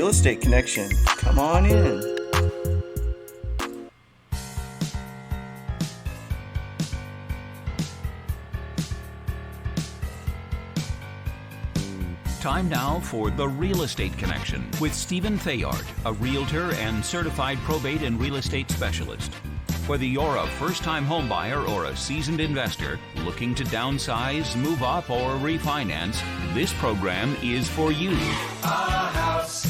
Real Estate Connection. Come on in. Time now for The Real Estate Connection with Stephen Theard, a realtor and certified probate and real estate specialist. Whether you're a first-time homebuyer or a seasoned investor looking to downsize, move up, or refinance, this program is for you. Our house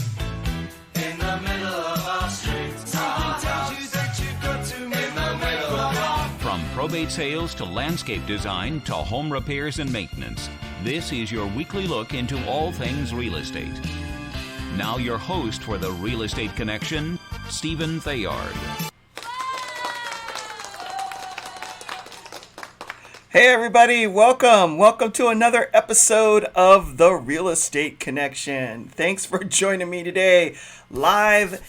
in the middle of our street. Something tells you that you've got to move in the middle of our... From probate sales to landscape design to home repairs and maintenance, this is your weekly look into all things real estate. Now your host for The Real Estate Connection, Stephen Theard. Hey everybody, welcome to another episode of The Real Estate Connection. Thanks for joining me today, live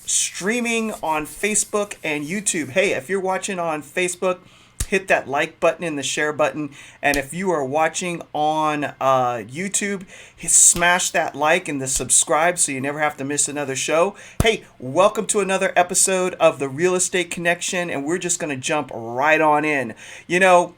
streaming on Facebook and YouTube. Hey, if you're watching on Facebook, hit that like button and the share button, and if you are watching on YouTube, smash that like and the subscribe so you never have to miss another show. Hey, welcome to another episode of The Real Estate Connection, and we're just going to jump right on in. You know,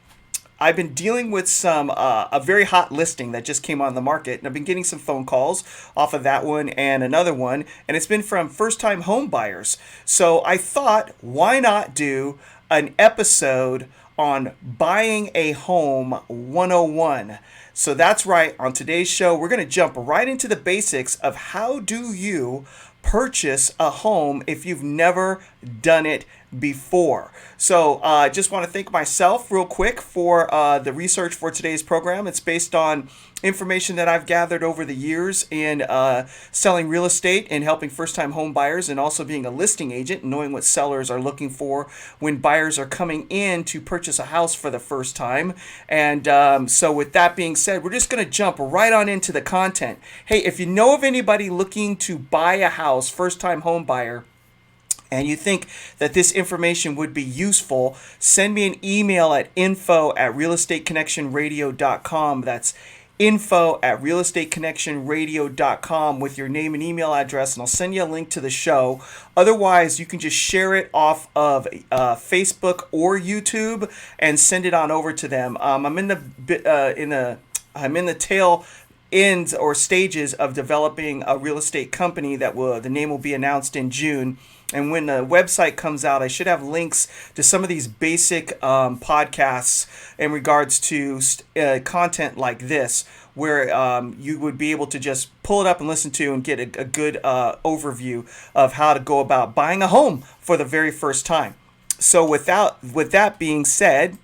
I've been dealing with a very hot listing that just came on the market, and I've been getting some phone calls off of that one and another one, and it's been from first-time home buyers. So I thought, why not do an episode on buying a home 101. So that's right, on today's show, we're going to jump right into the basics of how do you purchase a home if you've never done it before. So I just want to thank myself real quick for the research for today's program. It's based on information that I've gathered over the years in selling real estate and helping first-time home buyers, and also being a listing agent and knowing what sellers are looking for when buyers are coming in to purchase a house for the first time. And so with that being said, we're just going to jump right on into the content. Hey, if you know of anybody looking to buy a house, first-time home buyer, and you think that this information would be useful, send me an email at info@realestateconnectionradio.com. That's info@realestateconnectionradio.com with your name and email address, and I'll send you a link to the show. Otherwise, you can just share it off of Facebook or YouTube and send it on over to them. I'm in the tail ends or stages of developing a real estate company that the name will be announced in June. And when the website comes out, I should have links to some of these basic podcasts in regards to content like this, where you would be able to just pull it up and listen to and get a good overview of how to go about buying a home for the very first time. So with that being said,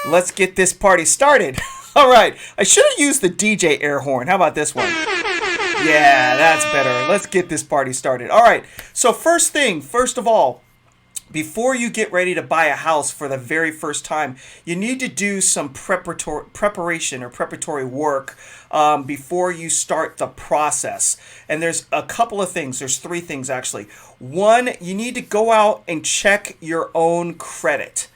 let's get this party started. All right, I should have used the DJ air horn. How about this one? Yeah, that's better. Let's get this party started. All right, so first of all, before you get ready to buy a house for the very first time, you need to do some preparatory work before you start the process. And there's a couple of things. There's three things, actually. One, you need to go out and check your own credit.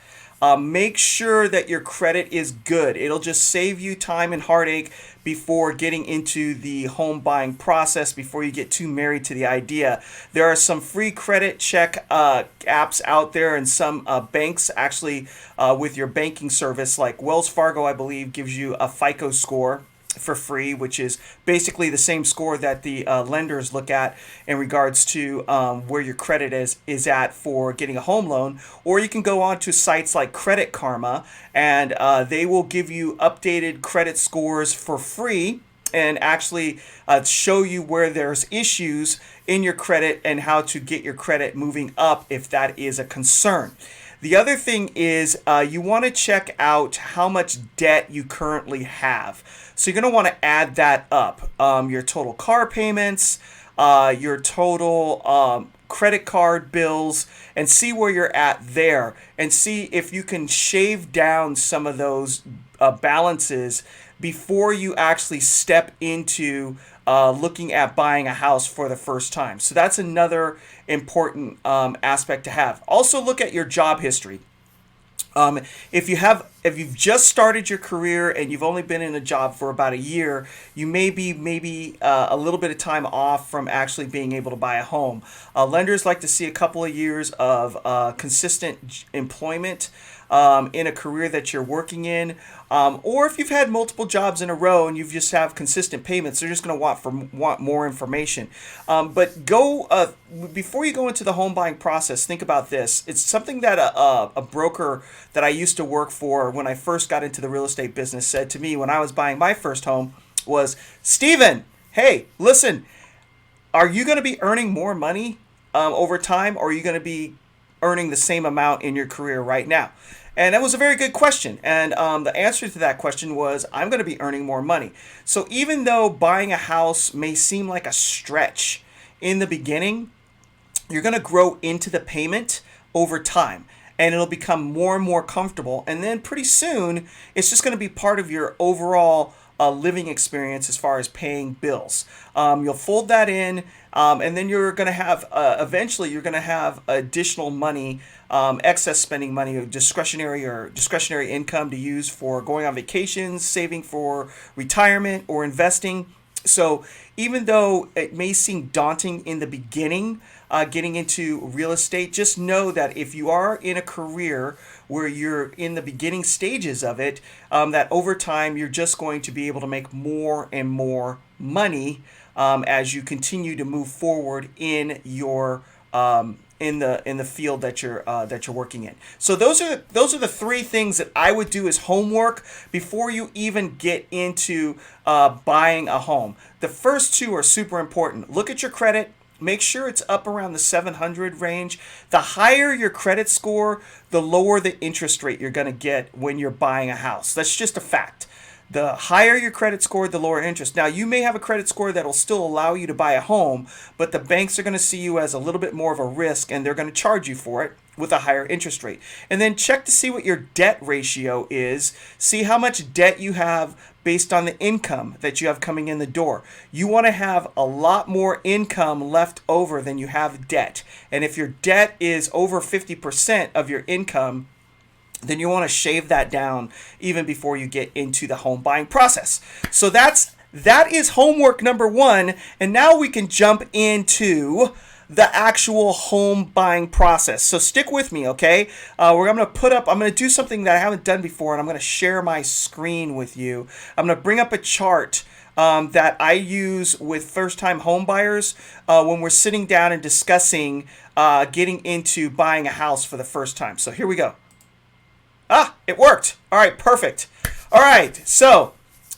Make sure that your credit is good. It'll just save you time and heartache before getting into the home buying process, before you get too married to the idea. There are some free credit check apps out there, and some banks actually with your banking service, like Wells Fargo, I believe, gives you a FICO score for free, which is basically the same score that the lenders look at in regards to where your credit is at for getting a home loan. Or you can go on to sites like Credit Karma, and they will give you updated credit scores for free, and actually show you where there's issues in your credit and how to get your credit moving up if that is a concern. The other thing is you want to check out how much debt you currently have. So you're going to want to add that up. Your total car payments, your total credit card bills, and see where you're at there, and see if you can shave down some of those balances before you actually step into looking at buying a house for the first time. So that's another important aspect to have. Also, look at your job history. If you've just started your career and you've only been in a job for about a year, you may be maybe a little bit of time off from actually being able to buy a home. Lenders like to see a couple of years of consistent employment in a career that you're working in, or if you've had multiple jobs in a row and you just have consistent payments, they're just going to want more information. But before you go into the home buying process, think about this. It's something that a broker that I used to work for when I first got into the real estate business said to me when I was buying my first home was, Steven, hey, listen, are you going to be earning more money over time, or are you going to be earning the same amount in your career right now? And that was a very good question. And the answer to that question was, I'm going to be earning more money. So even though buying a house may seem like a stretch in the beginning, you're going to grow into the payment over time. And it'll become more and more comfortable. And then pretty soon, it's just going to be part of your overall living experience as far as paying bills. You'll fold that in, and then you're going to have, eventually, you're going to have additional money, excess spending money, or discretionary income to use for going on vacations, saving for retirement, or investing. So even though it may seem daunting in the beginning, getting into real estate, just know that if you are in a career where you're in the beginning stages of it, that over time you're just going to be able to make more and more money as you continue to move forward in your in the field that you're working in. So those are the three things that I would do as homework before you even get into buying a home. The first two are super important. Look at your credit. Make sure it's up around the 700 range. The higher your credit score, the lower the interest rate you're going to get when you're buying a house. That's just a fact. The higher your credit score, the lower interest. Now, you may have a credit score that will still allow you to buy a home, but the banks are going to see you as a little bit more of a risk, and they're going to charge you for it with a higher interest rate. And then check to see what your debt ratio is. See how much debt you have based on the income that you have coming in the door. You want to have a lot more income left over than you have debt. And if your debt is over 50% of your income, then you want to shave that down even before you get into the home buying process. So that is homework number one. And now we can jump into the actual home buying process. So stick with me, okay? I'm going to do something that I haven't done before, and I'm going to share my screen with you. I'm going to bring up a chart that I use with first-time home buyers when we're sitting down and discussing getting into buying a house for the first time. So here we go. It worked. All right, perfect. All right, so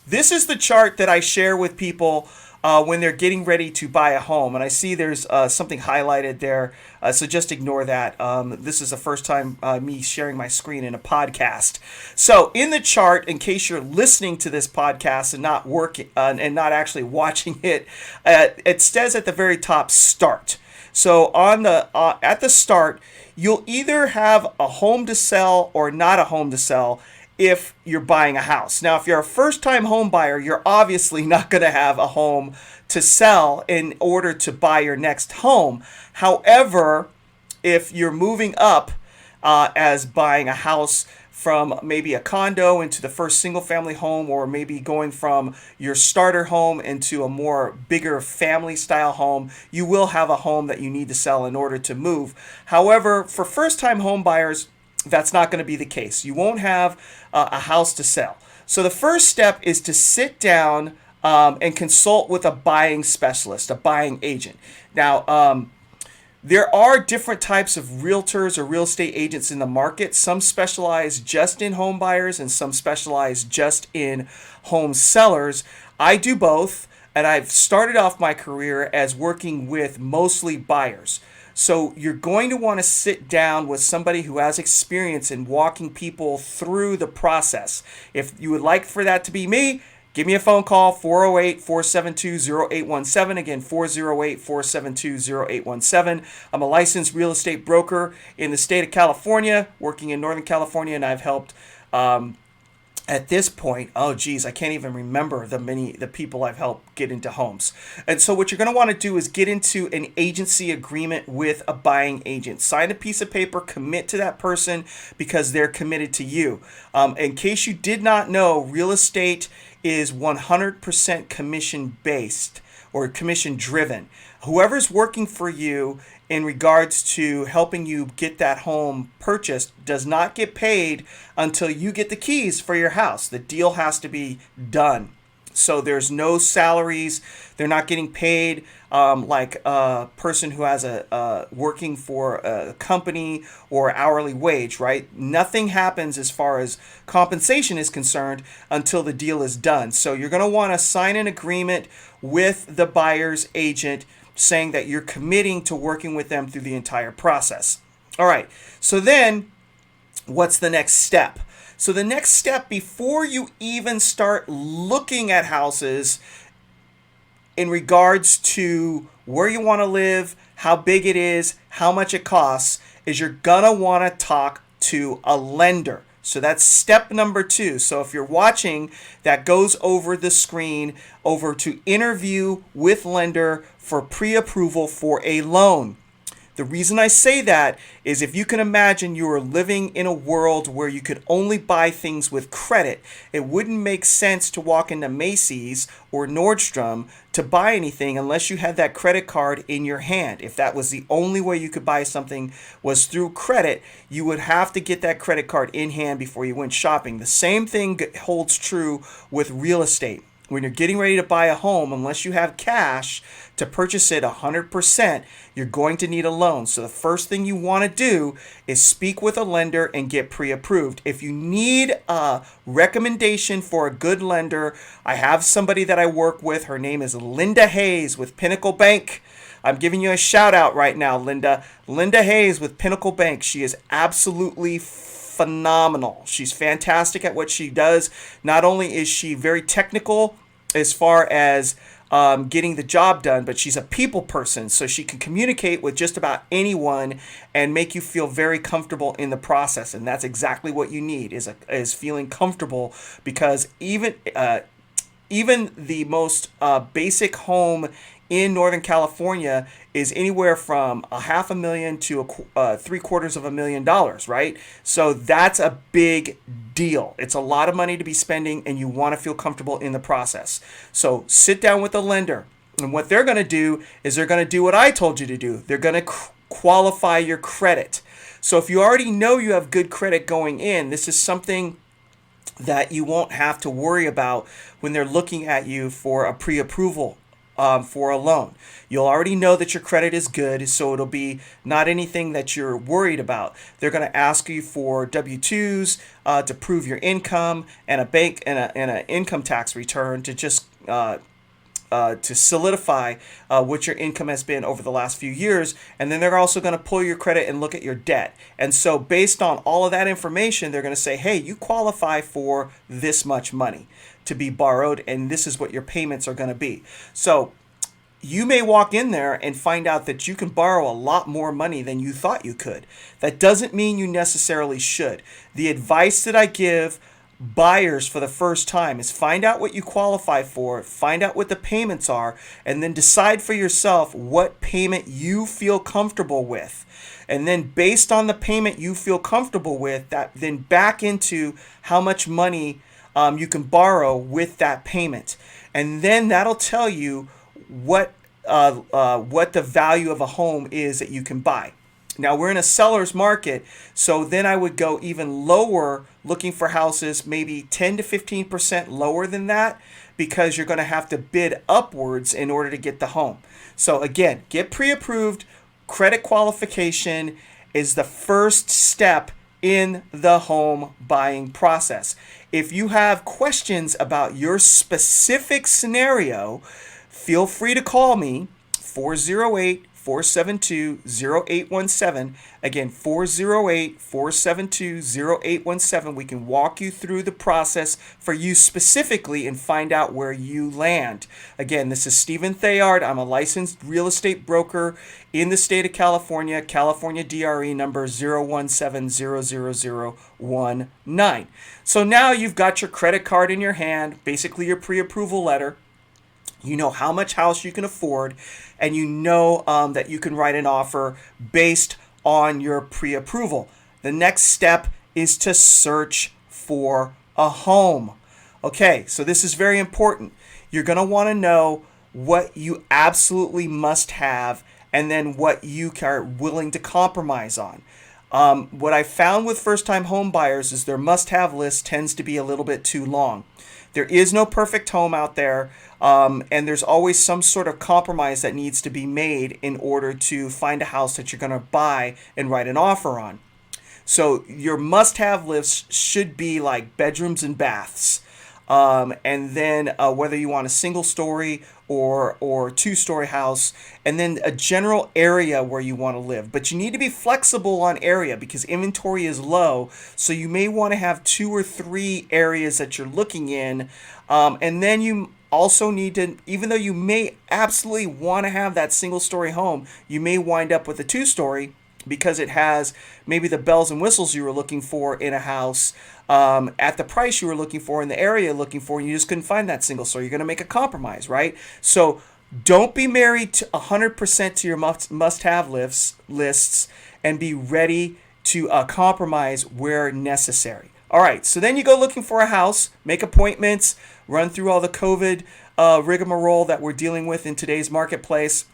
this is the chart that I share with people when they're getting ready to buy a home. And I see there's something highlighted there, so just ignore that. This is the first time me sharing my screen in a podcast. So in the chart, in case you're listening to this podcast and not working and not actually watching it, it says at the very top, start. So at the start, you'll either have a home to sell or not a home to sell if you're buying a house. Now, if you're a first-time home buyer, you're obviously not going to have a home to sell in order to buy your next home. However, if you're moving up as buying a house from maybe a condo into the first single-family home, or maybe going from your starter home into a more bigger family-style home, you will have a home that you need to sell in order to move. However, for first-time home buyers, that's not going to be the case. You won't have a house to sell. So the first step is to sit down and consult with a buying specialist, a buying agent. Now, there are different types of realtors or real estate agents in the market. Some specialize just in home buyers and some specialize just in home sellers. I do both, and I've started off my career as working with mostly buyers. So you're going to want to sit down with somebody who has experience in walking people through the process. If you would like for that to be me, give me a phone call, 408-472-0817. Again, 408-472-0817. I'm a licensed real estate broker in the state of California, working in Northern California, and I've helped at this point, oh geez, I can't even remember the people I've helped get into homes. And so what you're going to want to do is get into an agency agreement with a buying agent. Sign a piece of paper, commit to that person because they're committed to you. In case you did not know, real estate is 100% commission based or commission driven. Whoever's working for you in regards to helping you get that home purchased does not get paid until you get the keys for your house. The deal has to be done. So there's no salaries. They're not getting paid like a person who has a working for a company or hourly wage, right? Nothing happens as far as compensation is concerned until the deal is done. So you're going to want to sign an agreement with the buyer's agent saying that you're committing to working with them through the entire process. All right. So then what's the next step? So the next step before you even start looking at houses in regards to where you want to live, how big it is, how much it costs, is you're going to want to talk to a lender. So that's step number 2. So if you're watching, that goes over the screen over to interview with lender for pre-approval for a loan. The reason I say that is if you can imagine you are living in a world where you could only buy things with credit, it wouldn't make sense to walk into Macy's or Nordstrom to buy anything unless you had that credit card in your hand. If that was the only way you could buy something was through credit, you would have to get that credit card in hand before you went shopping. The same thing holds true with real estate. When you're getting ready to buy a home, unless you have cash to purchase it 100%, you're going to need a loan. So the first thing you want to do is speak with a lender and get pre-approved. If you need a recommendation for a good lender, I have somebody that I work with. Her name is Linda Hayes with Pinnacle Bank. I'm giving you a shout out right now, Linda. Linda Hayes with Pinnacle Bank. She is absolutely phenomenal. She's fantastic at what she does. Not only is she very technical as far as getting the job done, but she's a people person, so she can communicate with just about anyone and make you feel very comfortable in the process. And that's exactly what you need is feeling comfortable, because even the most basic home in Northern California is anywhere from $500,000 to $750,000, right? So that's a big deal. It's a lot of money to be spending, and you want to feel comfortable in the process. So sit down with the lender, and what they're going to do is they're going to do what I told you to do. They're going to qualify your credit. So if you already know you have good credit going in, this is something that you won't have to worry about when they're looking at you for a pre-approval for a loan. You'll already know that your credit is good, so it'll be not anything that you're worried about. They're going to ask you for W-2s to prove your income, and a bank and an income tax return to just to solidify what your income has been over the last few years. And then they're also going to pull your credit and look at your debt. And so based on all of that information, they're going to say, hey, you qualify for this much money to be borrowed, and this is what your payments are going to be. So you may walk in there and find out that you can borrow a lot more money than you thought you could. That doesn't mean you necessarily should. The advice that I give buyers for the first time is find out what you qualify for, find out what the payments are, and then decide for yourself what payment you feel comfortable with. And then based on the payment you feel comfortable with, that then back into how much money you can borrow with that payment. And then that'll tell you what the value of a home is that you can buy. Now, we're in a seller's market, so then I would go even lower, looking for houses maybe 10 to 15% lower than that, because you're going to have to bid upwards in order to get the home. So again, get pre-approved. Credit qualification is the first step in the home buying process. If you have questions about your specific scenario, feel free to call me, 408 408-472-0817. Again, 408-472-0817. We can walk you through the process for you specifically and find out where you land. Again, this is Stephen Theard. I'm a licensed real estate broker in the state of California, California DRE number 017000019. So now you've got your credit card in your hand, basically your pre-approval letter. You know how much house you can afford, and you know that you can write an offer based on your pre-approval. The next step is to search for a home. Okay, so this is very important. You're going to want to know what you absolutely must have and then what you are willing to compromise on. What I found with first-time home buyers is their must-have list tends to be a little bit too long. There is no perfect home out there, and there's always some sort of compromise that needs to be made in order to find a house that you're going to buy and write an offer on. So your must-have list should be like bedrooms and baths, and then whether you want a single-story or two-story house, and then a general area where you want to live. But you need to be flexible on area because inventory is low, so you may want to have 2 or 3 areas that you're looking in, and then you also need to, even though you may absolutely want to have that single-story home, you may wind up with a 2-story because it has maybe the bells and whistles you were looking for in a house, at the price you were looking for in the area you're looking for, and you just couldn't find that single story. You're going to make a compromise, right? So don't be married to 100% to your must-have lists, and be ready to compromise where necessary. All right, so then you go looking for a house, make appointments, run through all the COVID rigmarole that we're dealing with in today's marketplace.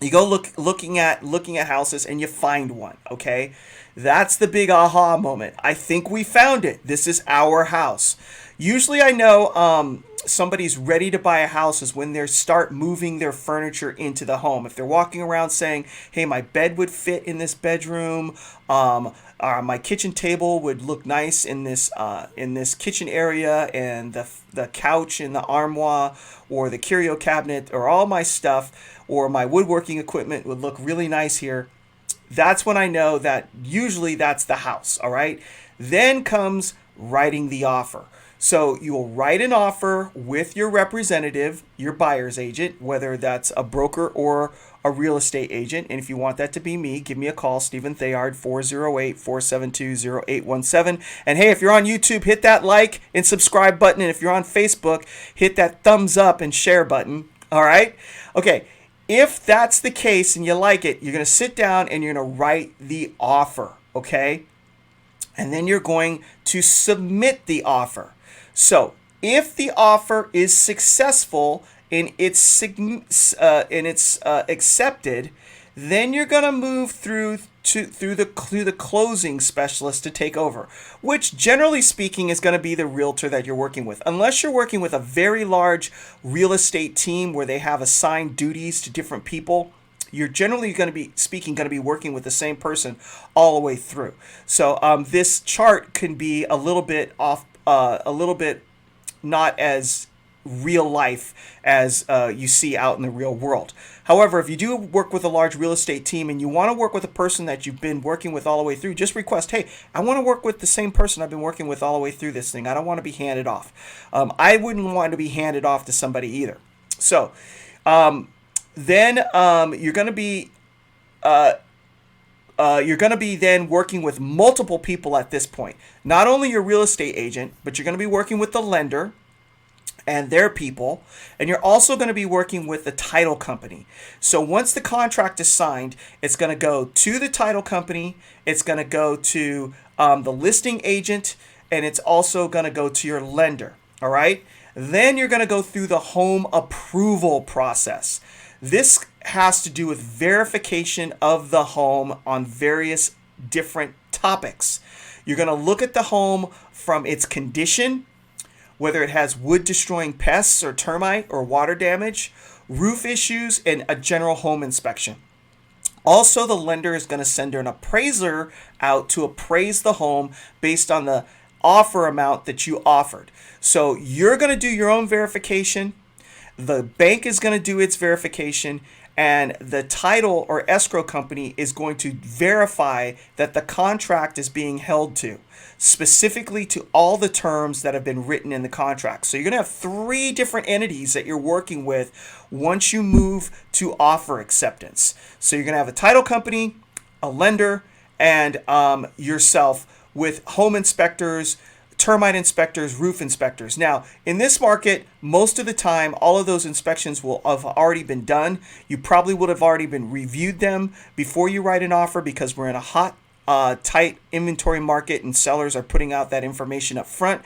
You go looking at houses and you find one, okay? That's the big aha moment. I think we found it. This is our house. Usually I know somebody's ready to buy a house is when they start moving their furniture into the home. If they're walking around saying, hey, my bed would fit in this bedroom, my kitchen table would look nice in this kitchen area, and the couch and the armoire or the curio cabinet or all my stuff or my woodworking equipment would look really nice here. That's when I know that usually that's the house, all right? Then comes writing the offer. So you will write an offer with your representative, your buyer's agent, whether that's a broker or a real estate agent. And if you want that to be me, give me a call, Stephen Theard, 408-472-0817. And hey, if you're on YouTube, hit that like and subscribe button. And if you're on Facebook, hit that thumbs up and share button. All right? Okay. If that's the case and you like it, you're going to sit down and you're going to write the offer, okay? And then you're going to submit the offer. So if the offer is successful and it's accepted, then you're going to move through the closing specialist to take over, which generally speaking is going to be the realtor that you're working with. Unless you're working with a very large real estate team where they have assigned duties to different people, you're generally going to be working with the same person all the way through. So this chart can be a little bit off, a little bit not as real life as you see out in the real world. However, if you do work with a large real estate team and you want to work with a person that you've been working with all the way through, just request, hey, I want to work with the same person I've been working with all the way through this thing. I don't want to be handed off. I wouldn't want to be handed off to somebody either. So then you're going to be then working with multiple people at this point. Not only your real estate agent, but you're going to be working with the lender and their people, and you're also going to be working with the title company. So once the contract is signed, it's going to go to the title company, it's going to go to the listing agent, and it's also going to go to your lender. All right? Then you're going to go through the home approval process. This has to do with verification of the home on various different topics. You're going to look at the home from its condition, whether it has wood-destroying pests or termite or water damage, roof issues, and a general home inspection. Also, the lender is going to send an appraiser out to appraise the home based on the offer amount that you offered. So you're going to do your own verification. The bank is going to do its verification, and the title or escrow company is going to verify that the contract is being held to, specifically to all the terms that have been written in the contract. So you're going to have 3 different entities that you're working with once you move to offer acceptance. So you're going to have a title company, a lender, and yourself with home inspectors, termite inspectors, roof inspectors. Now, in this market, most of the time, all of those inspections will have already been done. You probably would have already been reviewed them before you write an offer, because we're in a hot, tight inventory market, and sellers are putting out that information up front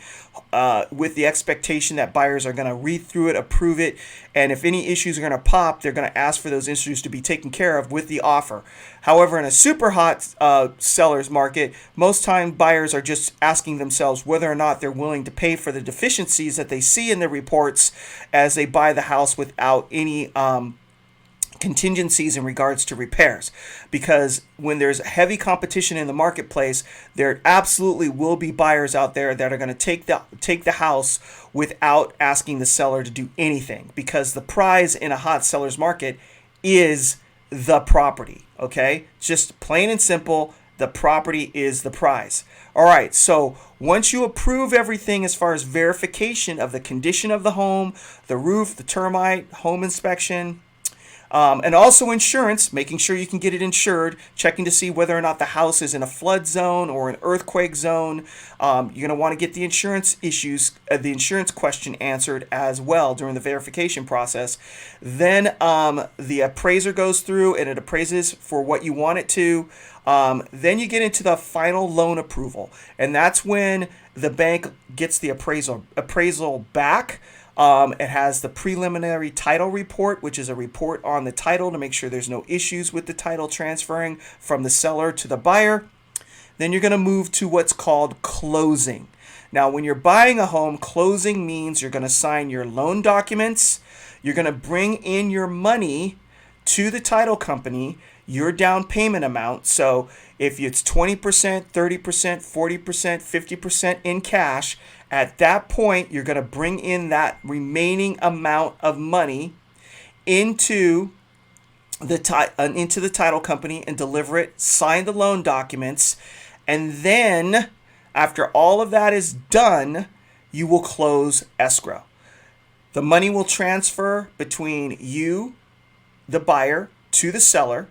with the expectation that buyers are going to read through it, approve it, and if any issues are going to pop, they're going to ask for those issues to be taken care of with the offer. However, in a super hot seller's market, most time buyers are just asking themselves whether or not they're willing to pay for the deficiencies that they see in the reports as they buy the house without any contingencies in regards to repairs. Because when there's heavy competition in the marketplace, there absolutely will be buyers out there that are going to take the house without asking the seller to do anything, because the prize in a hot seller's market is the property. Okay, just plain and simple, the property is the prize. All right, so once you approve everything as far as verification of the condition of the home, the roof, the termite, home inspection, and also insurance, making sure you can get it insured, checking to see whether or not the house is in a flood zone or an earthquake zone. You're going to want to get the insurance issues, the insurance question answered as well during the verification process. Then the appraiser goes through and it appraises for what you want it to. Then you get into the final loan approval, and that's when the bank gets the appraisal back. It has the preliminary title report, which is a report on the title to make sure there's no issues with the title transferring from the seller to the buyer. Then you're going to move to what's called closing. Now, when you're buying a home, closing means you're going to sign your loan documents. You're going to bring in your money to the title company, your down payment amount. So if it's 20%, 30%, 40%, 50% in cash, at that point, you're going to bring in that remaining amount of money into the title company and deliver it, sign the loan documents, and then after all of that is done, you will close escrow. The money will transfer between you, the buyer, to the seller,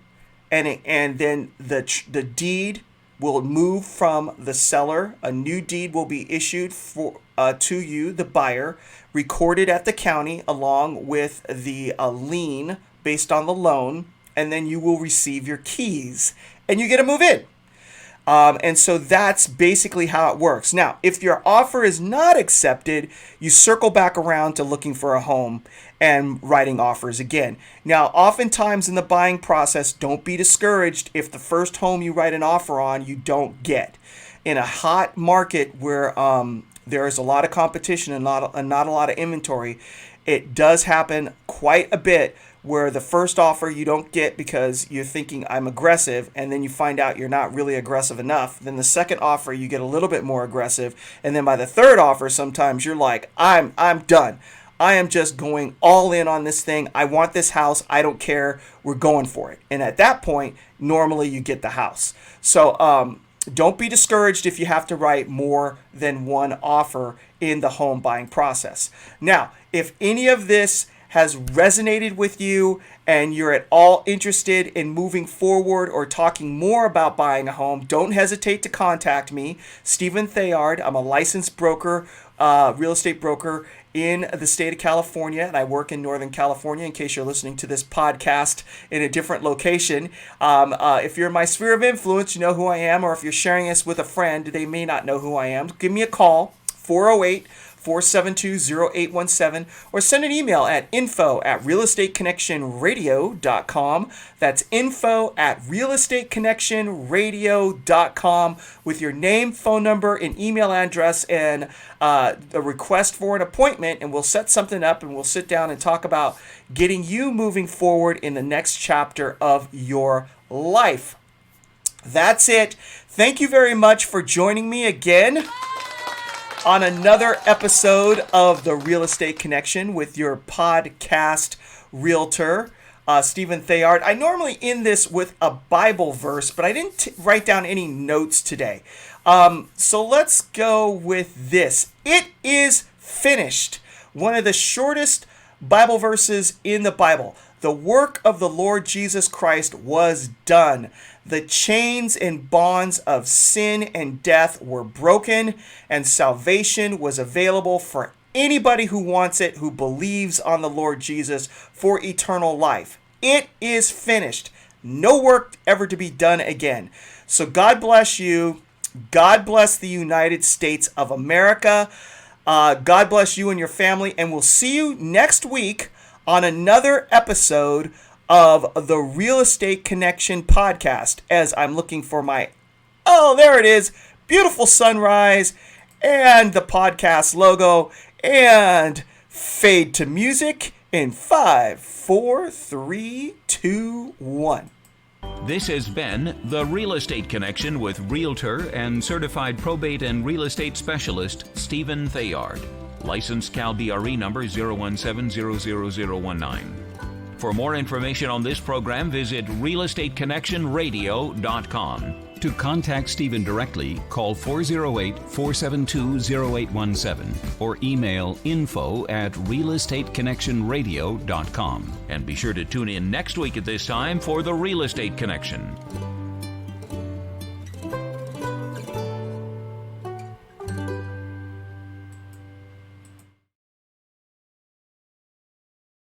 and then the deed will move from the seller. A new deed will be issued to you, the buyer, recorded at the county along with the lien based on the loan, and then you will receive your keys and you get to move in. And so that's basically how it works. Now, if your offer is not accepted, you circle back around to looking for a home and writing offers again. Now, oftentimes in the buying process, don't be discouraged if the first home you write an offer on you don't get. In a hot market where there is a lot of competition and not a lot of inventory, it does happen quite a bit where the first offer you don't get because you're thinking I'm aggressive, and then you find out you're not really aggressive enough. Then the second offer you get a little bit more aggressive, and then by the third offer sometimes you're like, I'm done. I am just going all in on this thing. I want this house. I don't care. We're going for it. And at that point, normally you get the house. So don't be discouraged if you have to write more than one offer in the home buying process. Now, if any of this has resonated with you and you're at all interested in moving forward or talking more about buying a home, don't hesitate to contact me, Stephen Theard. I'm a licensed broker, real estate broker in the state of California, and I work in Northern California in case you're listening to this podcast in a different location. If you're in my sphere of influence, you know who I am, or if you're sharing this with a friend, they may not know who I am. Give me a call, 408-472-0817, or send an email at info@realestateconnectionradio.com. That's info@realestateconnectionradio.com with your name, phone number, and email address, and a request for an appointment, and we'll set something up and we'll sit down and talk about getting you moving forward in the next chapter of your life. That's it. Thank you very much for joining me again on another episode of the Real Estate Connection with your podcast realtor. Stephen Theard. I normally end this with a Bible verse, but I didn't write down any notes today. So let's go with this. It is finished. One of the shortest Bible verses in the Bible. The work of the Lord Jesus Christ was done. The chains and bonds of sin and death were broken, and salvation was available for anybody who wants it, who believes on the Lord Jesus for eternal life. It is finished. No work ever to be done again. So God bless you. God bless the United States of America. God bless you and your family, and we'll see you next week on another episode of the Real Estate Connection podcast, as I'm looking for my, oh, there it is, beautiful sunrise, and the podcast logo, and fade to music in 5, 4, 3, 2, 1. This has been The Real Estate Connection with Realtor and Certified Probate and Real Estate Specialist Stephen Theard. Licensed Cal BRE number 0170019. For more information on this program, visit realestateconnectionradio.com. To contact Stephen directly, call 408-472-0817 or email info@realestateconnectionradio.com. And be sure to tune in next week at this time for The Real Estate Connection.